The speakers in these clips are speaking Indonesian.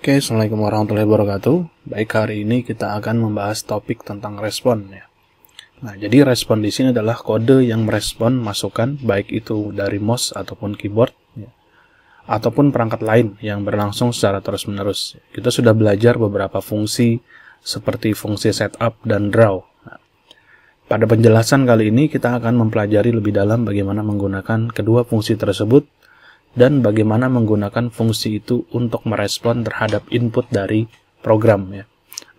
Oke, Assalamualaikum warahmatullahi wabarakatuh. Baik, hari ini kita akan membahas topik tentang respon ya. Nah, jadi respon di sini adalah kode yang merespon masukan baik itu dari mouse ataupun keyboard ya, ataupun perangkat lain yang berlangsung secara terus-menerus. Kita sudah belajar beberapa fungsi seperti fungsi setup dan draw. Nah, pada penjelasan kali ini kita akan mempelajari lebih dalam bagaimana menggunakan kedua fungsi tersebut dan bagaimana menggunakan fungsi itu untuk merespon terhadap input dari program ya.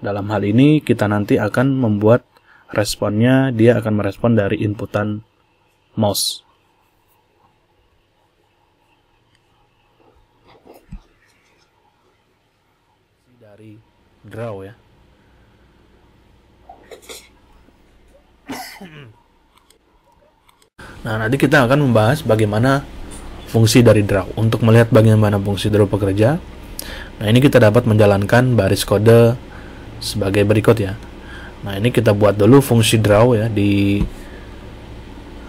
Dalam hal ini kita nanti akan membuat responnya, dia akan merespon dari inputan mouse. Dari draw ya. Nah, nanti kita akan membahas bagaimana fungsi dari draw. Untuk melihat bagaimana fungsi draw bekerja, nah ini kita dapat menjalankan baris kode sebagai berikut ya. Nah, ini kita buat dulu fungsi draw ya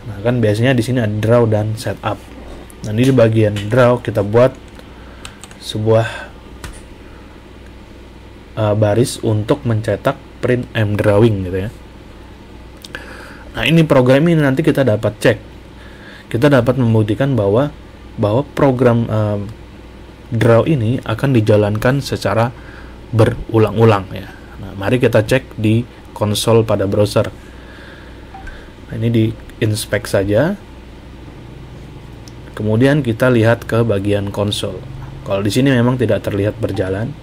nah kan biasanya di sini ada draw dan setup. Nah, ini di bagian draw kita buat sebuah baris untuk mencetak print mdrawing gitu ya. Nah, ini program ini nanti kita dapat cek. Kita dapat membuktikan bahwa program draw ini akan dijalankan secara berulang-ulang ya. Nah, mari kita cek di konsol pada browser. Nah, ini di inspect saja. Kemudian kita lihat ke bagian konsol. Kalau di sini memang tidak terlihat berjalan.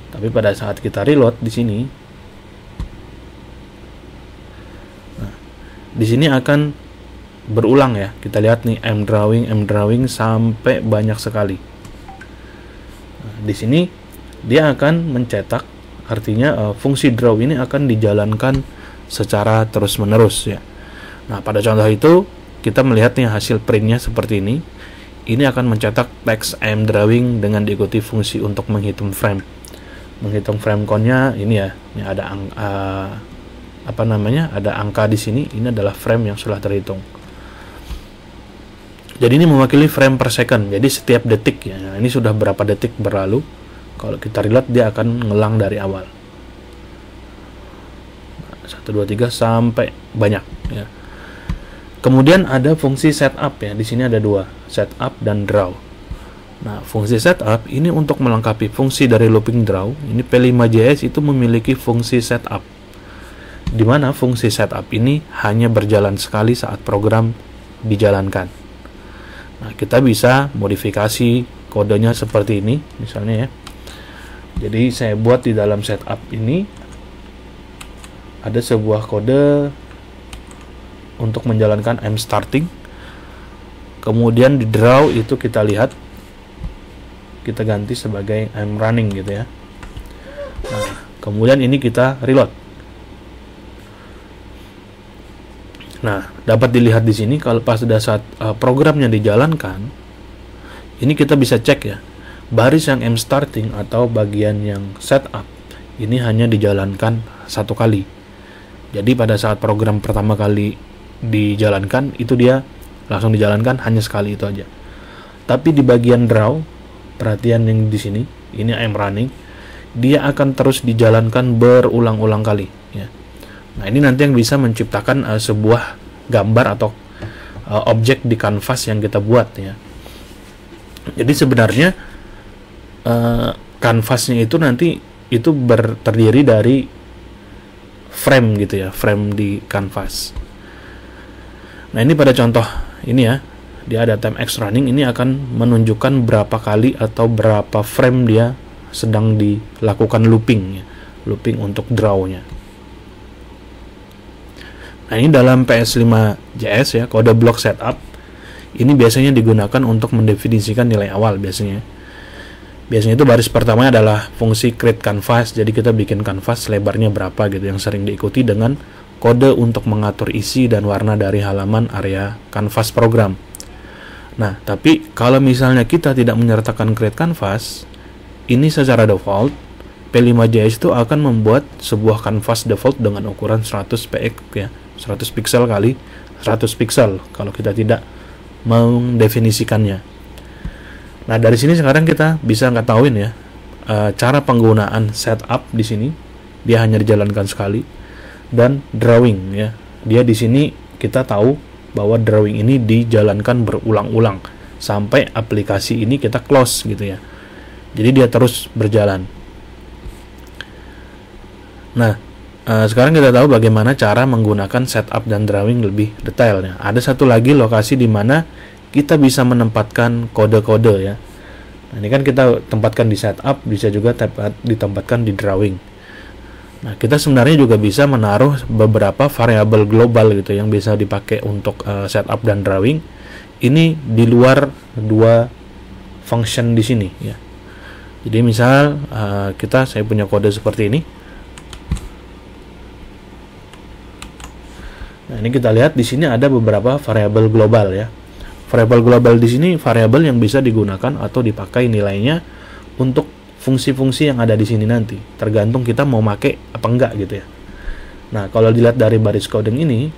Tapi pada saat kita reload di sini, nah, di sini akan berulang ya. Kita lihat nih mdrawing sampai banyak sekali. Nah, di sini dia akan mencetak, artinya fungsi draw ini akan dijalankan secara terus-menerus ya. Nah, pada contoh itu kita melihat nih hasil printnya seperti ini. Ini akan mencetak teks mdrawing dengan diikuti fungsi untuk menghitung frame. Menghitung frame count-nya ini ya. Ini ada ada angka di sini. Ini adalah frame yang sudah terhitung. Jadi ini mewakili frame per second. Jadi setiap detik ya. Nah, ini sudah berapa detik berlalu. Kalau kita reload dia akan ngelang dari awal. 1, 2, 3 sampai banyak ya. Kemudian ada fungsi setup ya. Di sini ada dua, setup dan draw. Nah, fungsi setup ini untuk melengkapi fungsi dari looping draw. Ini P5JS itu memiliki fungsi setup. Di mana fungsi setup ini hanya berjalan sekali saat program dijalankan. Nah, kita bisa modifikasi kodenya seperti ini misalnya ya. Jadi saya buat di dalam setup ini ada sebuah kode untuk menjalankan mstarting. Kemudian di draw itu kita lihat, kita ganti sebagai mrunning gitu ya. Nah, kemudian ini kita reload. Nah, dapat dilihat di sini kalau pas pada saat programnya dijalankan, ini kita bisa cek ya, baris yang mstarting atau bagian yang setup ini hanya dijalankan satu kali. Jadi pada saat program pertama kali dijalankan itu dia langsung dijalankan hanya sekali itu aja. Tapi di bagian draw, perhatian yang di sini, ini mrunning, dia akan terus dijalankan berulang-ulang kali ya. Nah, ini nanti yang bisa menciptakan sebuah gambar atau objek di kanvas yang kita buat ya. Jadi sebenarnya kanvasnya itu nanti itu terdiri dari frame gitu ya, frame di kanvas. Nah, ini pada contoh ini ya, dia ada time X running, ini akan menunjukkan berapa kali atau berapa frame dia sedang dilakukan looping ya, looping untuk drawnya. Nah, ini dalam PS5JS ya, kode block setup ini biasanya digunakan untuk mendefinisikan nilai awal biasanya. Biasanya itu baris pertamanya adalah fungsi create canvas, jadi kita bikin canvas lebarnya berapa gitu, yang sering diikuti dengan kode untuk mengatur isi dan warna dari halaman area canvas program. Nah, tapi kalau misalnya kita tidak menyertakan create canvas, ini secara default P5JS itu akan membuat sebuah canvas default dengan ukuran 100 px ya, 100 pixel kali 100 pixel kalau kita tidak mendefinisikannya. Nah, dari sini sekarang kita bisa ngetahuin ya cara penggunaan setup di sini, dia hanya dijalankan sekali, dan drawing ya. Dia di sini kita tahu bahwa drawing ini dijalankan berulang-ulang sampai aplikasi ini kita close gitu ya. Jadi dia terus berjalan. Nah, sekarang kita tahu bagaimana cara menggunakan setup dan drawing lebih detailnya. Ada satu lagi lokasi di mana kita bisa menempatkan kode-kode ya. Nah, ini kan kita tempatkan di setup, bisa juga ditempatkan di drawing. Nah, kita sebenarnya juga bisa menaruh beberapa variabel global gitu yang bisa dipakai untuk setup dan drawing. Ini di luar dua function di sini ya. Jadi misal saya punya kode seperti ini. Nah, ini kita lihat di sini ada beberapa variabel global ya. Variabel global di sini variabel yang bisa digunakan atau dipakai nilainya untuk fungsi-fungsi yang ada di sini nanti. Tergantung kita mau pakai apa enggak gitu ya. Nah, kalau dilihat dari baris coding ini,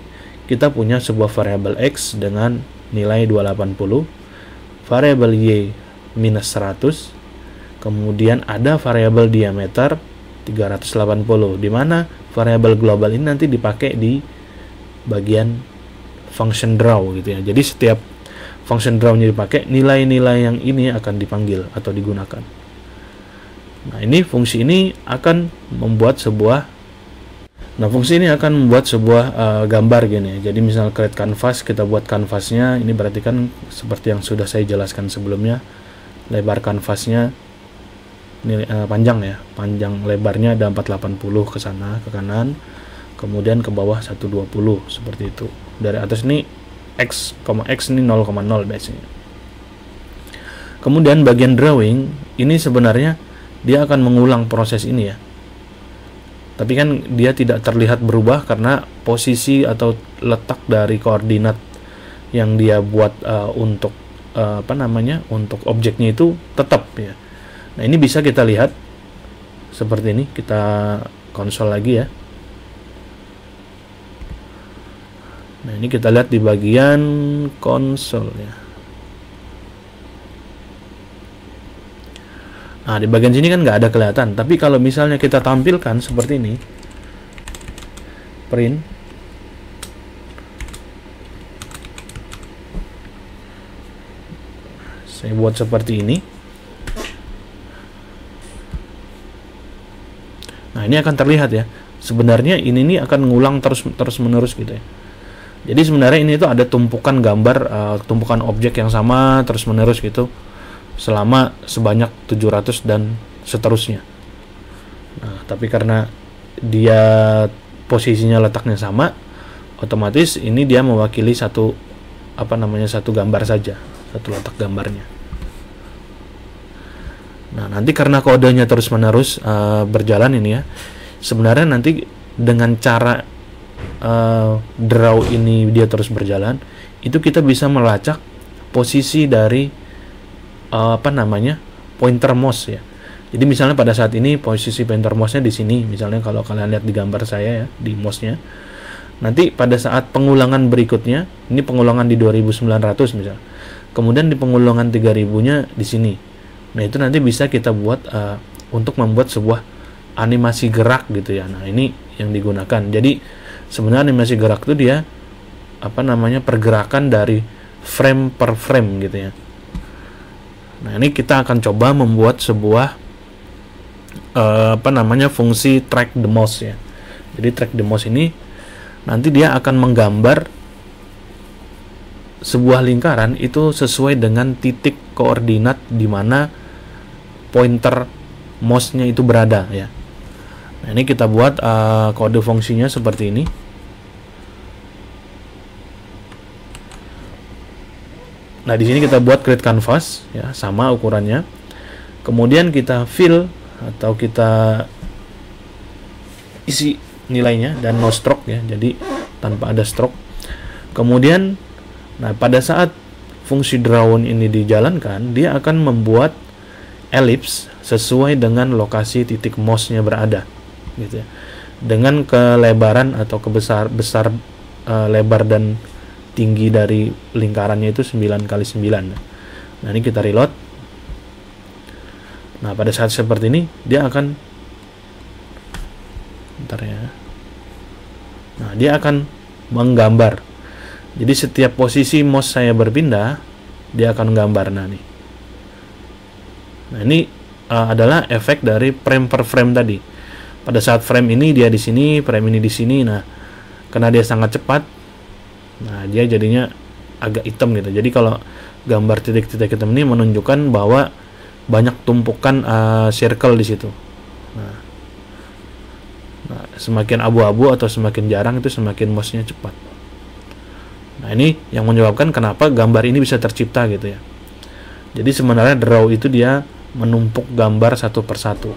kita punya sebuah variabel x dengan nilai 280, variabel y minus 100, kemudian ada variabel diameter 380, di mana variabel global ini nanti dipakai di bagian function draw gitu ya. Jadi setiap function draw-nya dipakai, nilai-nilai yang ini akan dipanggil atau digunakan. Nah, ini fungsi ini akan membuat sebuah gambar gini ya. Jadi misal create canvas, kita buat canvasnya, ini berarti kan seperti yang sudah saya jelaskan sebelumnya, lebar canvasnya ini panjang ya, panjang lebarnya ada 480 ke sana ke kanan, kemudian ke bawah 120 seperti itu. Dari atas ini x ini 0,0 biasanya. Kemudian bagian drawing ini sebenarnya dia akan mengulang proses ini ya. Tapi kan dia tidak terlihat berubah karena posisi atau letak dari koordinat yang dia buat untuk untuk objeknya itu tetap ya. Nah, ini bisa kita lihat seperti ini. Kita konsol lagi ya. Nah, ini kita lihat di bagian konsol ya. Nah, di bagian sini kan nggak ada kelihatan. Tapi kalau misalnya kita tampilkan seperti ini, print, saya buat seperti ini. Nah, ini akan terlihat ya. Sebenarnya ini akan ngulang terus menerus gitu ya. Jadi sebenarnya ini itu ada tumpukan gambar, tumpukan objek yang sama terus menerus gitu selama sebanyak 700 dan seterusnya. Nah, tapi karena dia posisinya letaknya sama, otomatis ini dia mewakili satu gambar saja, satu letak gambarnya. Nah, nanti karena kodenya terus menerus berjalan ini ya, sebenarnya nanti dengan cara draw ini dia terus berjalan, itu kita bisa melacak posisi dari pointer mouse ya. Jadi misalnya pada saat ini posisi pointer mouse-nya di sini, misalnya kalau kalian lihat di gambar saya ya, di mouse-nya. Nanti pada saat pengulangan berikutnya, ini pengulangan di 2900 misalnya. Kemudian di pengulangan 3000-nya di sini. Nah, itu nanti bisa kita buat untuk membuat sebuah animasi gerak gitu ya. Nah, ini yang digunakan. Jadi sebenarnya animasi gerak itu dia pergerakan dari frame per frame gitu ya. Nah, ini kita akan coba membuat sebuah fungsi track the mouse ya. Jadi track the mouse ini nanti dia akan menggambar sebuah lingkaran itu sesuai dengan titik koordinat di mana pointer mouse-nya itu berada ya. Nah, ini kita buat kode fungsinya seperti ini. Nah, di sini kita buat create canvas ya, sama ukurannya. Kemudian kita fill atau kita isi nilainya dan no stroke ya. Jadi tanpa ada stroke. Kemudian pada saat fungsi drawn ini dijalankan, dia akan membuat ellipse sesuai dengan lokasi titik mouse-nya berada gitu ya. Dengan kelebaran atau besar lebar dan tinggi dari lingkarannya itu 9 x 9. Nah, ini kita reload. Nah, pada saat seperti ini dia akan, bentar ya. Nah, dia akan menggambar. Jadi setiap posisi mouse saya berpindah, dia akan gambar. Nah, nih. Nah, ini adalah efek dari frame per frame tadi. Pada saat frame ini dia di sini, frame ini di sini. Nah, karena dia sangat cepat, nah dia jadinya agak hitam gitu. Jadi kalau gambar titik-titik hitam ini menunjukkan bahwa banyak tumpukan circle di situ. Nah, semakin abu-abu atau semakin jarang itu semakin mouse-nya cepat. Nah, ini yang menyebabkan kenapa gambar ini bisa tercipta gitu ya. Jadi sebenarnya draw itu dia menumpuk gambar satu persatu.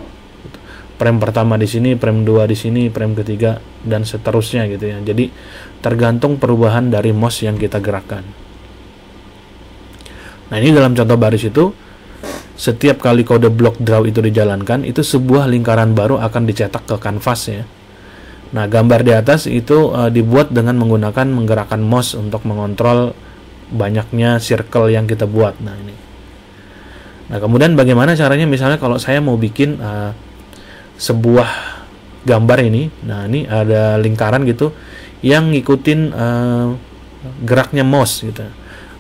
Frame pertama di sini, frame 2 di sini, frame ketiga, dan seterusnya gitu ya. Jadi tergantung perubahan dari mouse yang kita gerakkan. Nah, ini dalam contoh baris itu, setiap kali kode block draw itu dijalankan, itu sebuah lingkaran baru akan dicetak ke kanvas ya. Nah, gambar di atas itu dibuat dengan menggunakan menggerakkan mouse untuk mengontrol banyaknya circle yang kita buat. Nah, ini. Nah, kemudian bagaimana caranya misalnya kalau saya mau bikin sebuah gambar ini. Nah, ini ada lingkaran gitu yang ngikutin geraknya mouse gitu.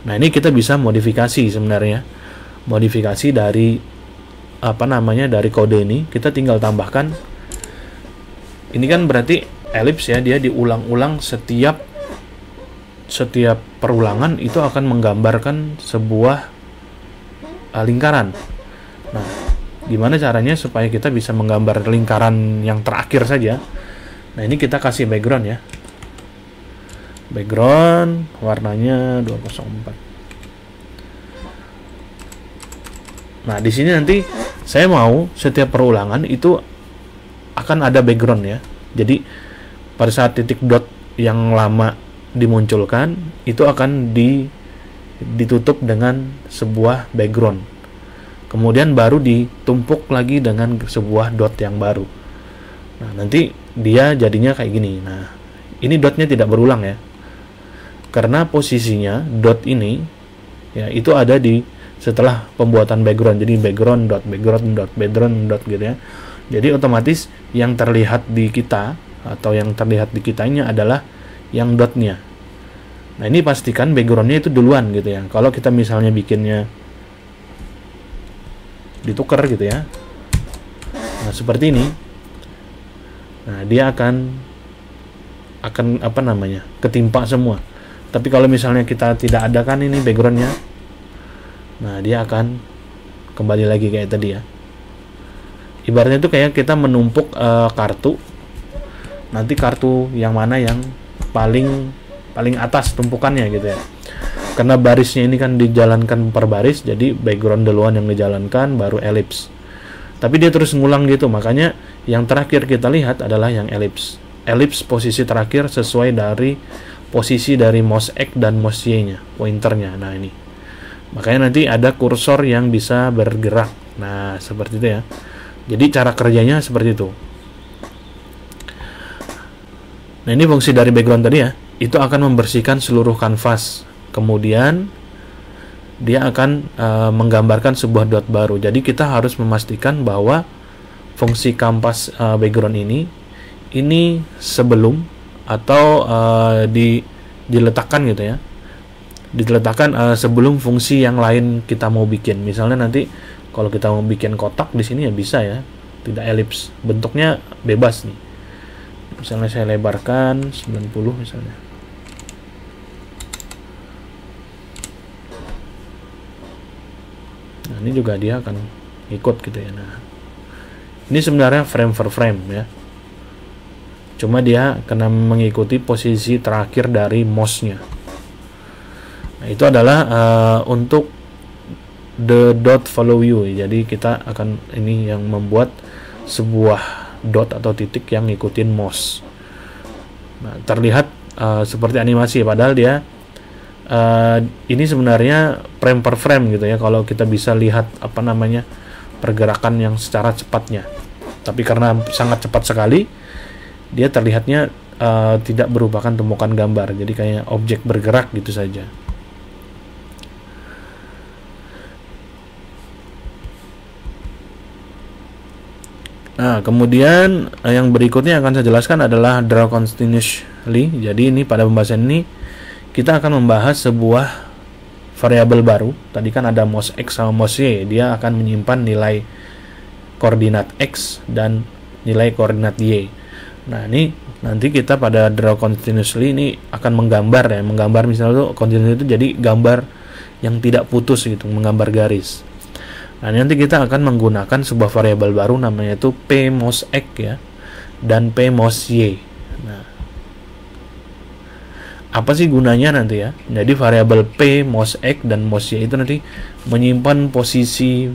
Nah, ini kita bisa modifikasi sebenarnya. Modifikasi dari dari kode ini kita tinggal tambahkan. Ini kan berarti ellipse ya, dia diulang-ulang setiap perulangan itu akan menggambarkan sebuah lingkaran. Nah, gimana caranya supaya kita bisa menggambar lingkaran yang terakhir saja? Nah, ini kita kasih background ya. Background warnanya 204. Nah, di sini nanti saya mau setiap perulangan itu akan ada background ya. Jadi pada saat titik dot yang lama dimunculkan itu akan ditutup dengan sebuah background. Kemudian baru ditumpuk lagi dengan sebuah dot yang baru. Nah, nanti dia jadinya kayak gini. Nah, ini dotnya tidak berulang ya. Karena posisinya dot ini ya itu ada di setelah pembuatan background. Jadi background dot gitu ya. Jadi otomatis yang terlihat di kita atau yang terlihat di kitanya adalah yang dotnya. Nah, ini pastikan backgroundnya itu duluan gitu ya. Kalau kita misalnya bikinnya ditukar gitu ya. Nah, seperti ini. Nah, dia akan ketimpa semua. Tapi kalau misalnya kita tidak adakan ini backgroundnya, nah dia akan kembali lagi kayak tadi ya. Ibaratnya itu kayak kita menumpuk kartu. Nanti kartu yang mana yang paling atas tumpukannya gitu ya. Karena barisnya ini kan dijalankan per baris, jadi background duluan yang dijalankan, baru ellipse. Tapi dia terus ngulang gitu, makanya yang terakhir kita lihat adalah yang ellipse. Ellipse posisi terakhir sesuai dari posisi dari mouse X dan mouse Y-nya, pointernya. Nah, ini. Makanya nanti ada kursor yang bisa bergerak. Nah, seperti itu ya. Jadi cara kerjanya seperti itu. Nah, ini fungsi dari background tadi ya. Itu akan membersihkan seluruh kanvas. Kemudian dia akan menggambarkan sebuah dot baru. Jadi kita harus memastikan bahwa fungsi kanvas background ini sebelum atau diletakkan gitu ya. Diletakkan sebelum fungsi yang lain kita mau bikin. Misalnya nanti kalau kita mau bikin kotak di sini ya bisa ya, tidak ellipse. Bentuknya bebas nih. Misalnya saya lebarkan 90 misalnya. Nah, ini juga dia akan ikut gitu ya. Nah, ini sebenarnya frame per frame ya. Cuma dia kena mengikuti posisi terakhir dari mouse-nya. Nah, itu adalah untuk the dot follow you. Jadi kita akan ini yang membuat sebuah dot atau titik yang ngikutin mouse. Nah, terlihat seperti animasi, padahal dia ini sebenarnya frame per frame gitu ya. Kalau kita bisa lihat pergerakan yang secara cepatnya. Tapi karena sangat cepat sekali, dia terlihatnya tidak merupakan tumpukan gambar. Jadi kayak objek bergerak gitu saja. Nah, kemudian yang berikutnya yang akan saya jelaskan adalah draw continuously. Jadi ini pada pembahasan ini kita akan membahas sebuah variabel baru. Tadi kan ada mos x sama mos y, dia akan menyimpan nilai koordinat x dan nilai koordinat y. Nah, ini nanti kita pada draw continuously ini akan menggambar ya, menggambar misalnya tuh continuous itu jadi gambar yang tidak putus gitu, menggambar garis. Nah, nanti kita akan menggunakan sebuah variabel baru namanya itu p mos x ya dan p mos y. Nah, apa sih gunanya nanti ya? Jadi variabel p mos x dan mos y itu nanti menyimpan posisi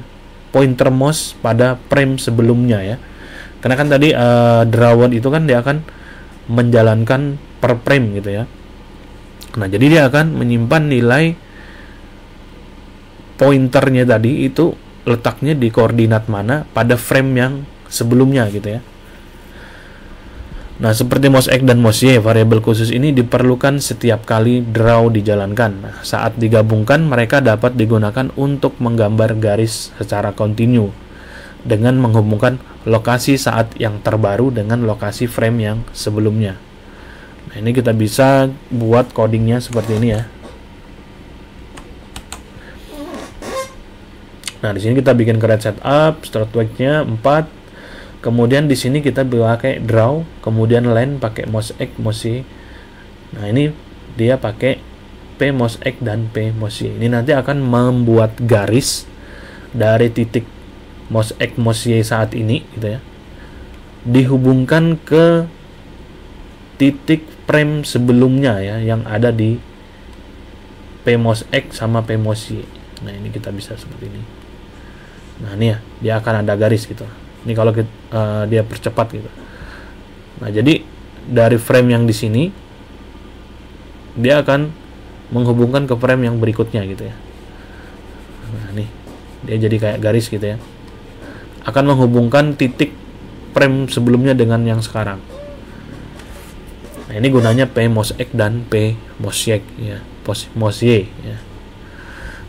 pointer mouse pada frame sebelumnya ya. Karena kan tadi drawn itu kan dia akan menjalankan per frame gitu ya. Nah, jadi dia akan menyimpan nilai pointernya tadi itu letaknya di koordinat mana pada frame yang sebelumnya gitu ya. Nah, seperti mos x dan mos y, variabel khusus ini diperlukan setiap kali draw dijalankan. Nah, saat digabungkan, mereka dapat digunakan untuk menggambar garis secara kontinu dengan menghubungkan lokasi saat yang terbaru dengan lokasi frame yang sebelumnya. Nah, ini kita bisa buat codingnya seperti ini ya. Nah, di sini kita bikin create setup, start weight-nya 4. Kemudian di sini kita pakai draw, kemudian line pakai mos x, mos y. Nah, ini dia pakai p mos x dan p mos y. Ini nanti akan membuat garis dari titik mos x, mos y saat ini gitu ya, dihubungkan ke titik frame sebelumnya ya yang ada di p mos x sama p mos y. Nah, ini kita bisa seperti ini. Nah, ini ya, dia akan ada garis gitu. Ini kalau kita, dia percepat gitu. Nah, jadi dari frame yang di sini dia akan menghubungkan ke frame yang berikutnya gitu ya. Nah, nih dia jadi kayak garis gitu ya. Akan menghubungkan titik frame sebelumnya dengan yang sekarang. Nah, ini gunanya p mos x dan p mos y ya, mos y ya.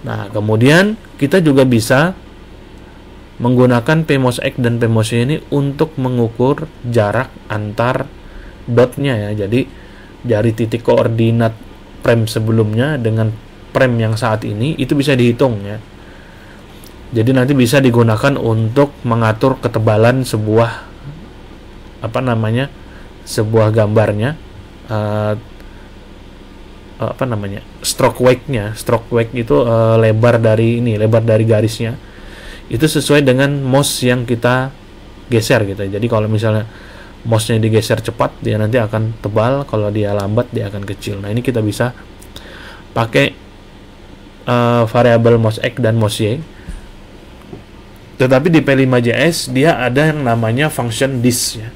Nah, kemudian kita juga bisa menggunakan p mos x dan p mos y ini untuk mengukur jarak antar dotnya ya. Jadi dari titik koordinat frame sebelumnya dengan frame yang saat ini itu bisa dihitung ya. Jadi nanti bisa digunakan untuk mengatur ketebalan sebuah sebuah gambarnya, stroke weight-nya. Stroke weight itu lebar dari garisnya itu sesuai dengan mouse yang kita geser gitu. Jadi kalau misalnya mouse-nya digeser cepat, dia nanti akan tebal, kalau dia lambat dia akan kecil. Nah, ini kita bisa pakai variabel mos x dan mos y. Tetapi di P5JS dia ada yang namanya function this ya.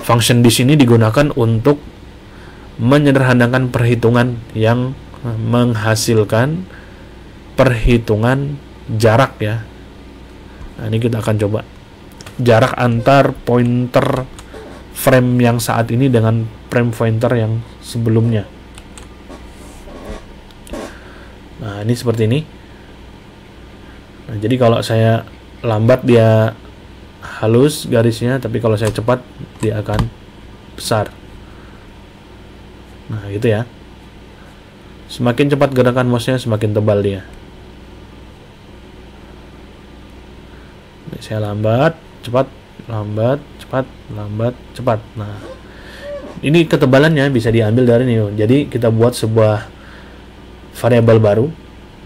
Function this ini digunakan untuk menyederhanakan perhitungan yang menghasilkan perhitungan jarak ya. Nah, ini kita akan coba jarak antar pointer frame yang saat ini dengan frame pointer yang sebelumnya. Nah, ini seperti ini. Nah, jadi kalau saya lambat dia halus garisnya, tapi kalau saya cepat dia akan besar. Nah, gitu ya. Semakin cepat gerakan mouse-nya, semakin tebal dia. Ini saya lambat, cepat, lambat, cepat, lambat, cepat. Nah, ini ketebalannya bisa diambil dari ini. Jadi kita buat sebuah variabel baru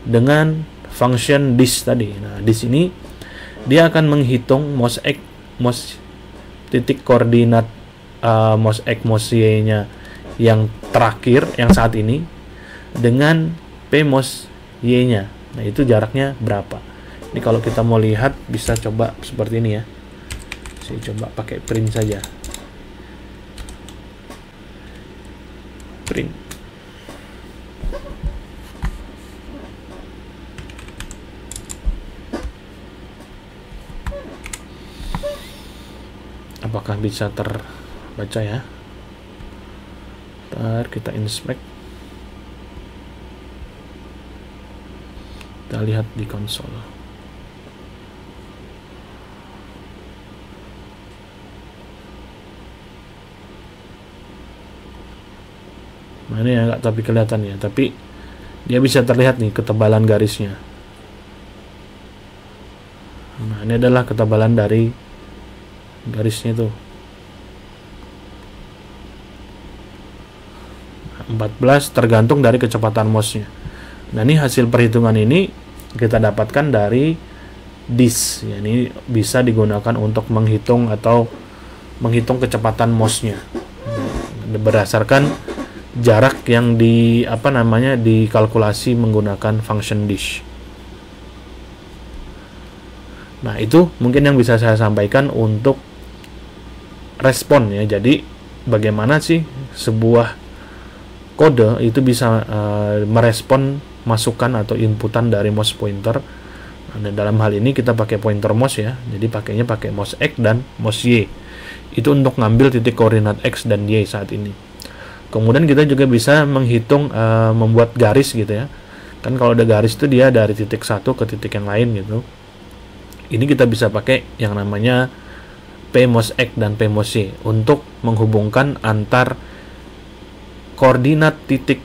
dengan function this tadi. Nah, di sini dia akan menghitung mos x, mos titik koordinat mos x, mos y-nya yang terakhir, yang saat ini, dengan p mos y-nya. Nah, itu jaraknya berapa. Ini kalau kita mau lihat bisa coba seperti ini ya. Saya coba pakai print saja. Print. Apakah bisa terbaca ya? Ntar kita inspect. Kita lihat di konsol. Nah, ini ya, tapi kelihatan ya, tapi dia bisa terlihat nih ketebalan garisnya. Nah, ini adalah ketebalan dari garisnya tuh. 14 tergantung dari kecepatan mouse-nya. Nah, ini hasil perhitungan ini kita dapatkan dari disk. Ya, ini bisa digunakan untuk menghitung kecepatan mouse-nya. Berdasarkan jarak yang dikalkulasi menggunakan function disk. Nah, itu mungkin yang bisa saya sampaikan untuk respon ya. Jadi bagaimana sih sebuah kode itu bisa merespon masukan atau inputan dari mouse pointer. Nah, dalam hal ini kita pakai pointer mouse ya. Jadi pakainya pakai mouse X dan mouse Y. Itu untuk ngambil titik koordinat X dan Y saat ini. Kemudian kita juga bisa menghitung membuat garis gitu ya. Kan kalau ada garis itu dia dari titik satu ke titik yang lain gitu. Ini kita bisa pakai yang namanya P mouse X dan P mouse Y untuk menghubungkan antar koordinat titik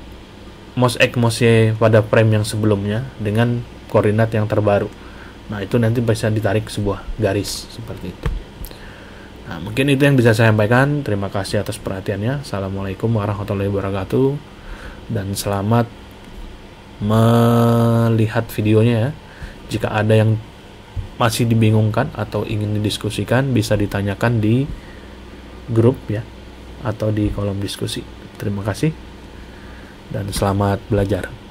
mouse X mouse Y pada frame yang sebelumnya dengan koordinat yang terbaru. Nah, itu nanti bisa ditarik sebuah garis seperti itu. Nah, mungkin itu yang bisa saya sampaikan. Terima kasih atas perhatiannya. Assalamualaikum warahmatullahi wabarakatuh. Dan selamat melihat videonya ya. Jika ada yang masih dibingungkan atau ingin didiskusikan, bisa ditanyakan di grup ya, atau di kolom diskusi. Terima kasih dan selamat belajar.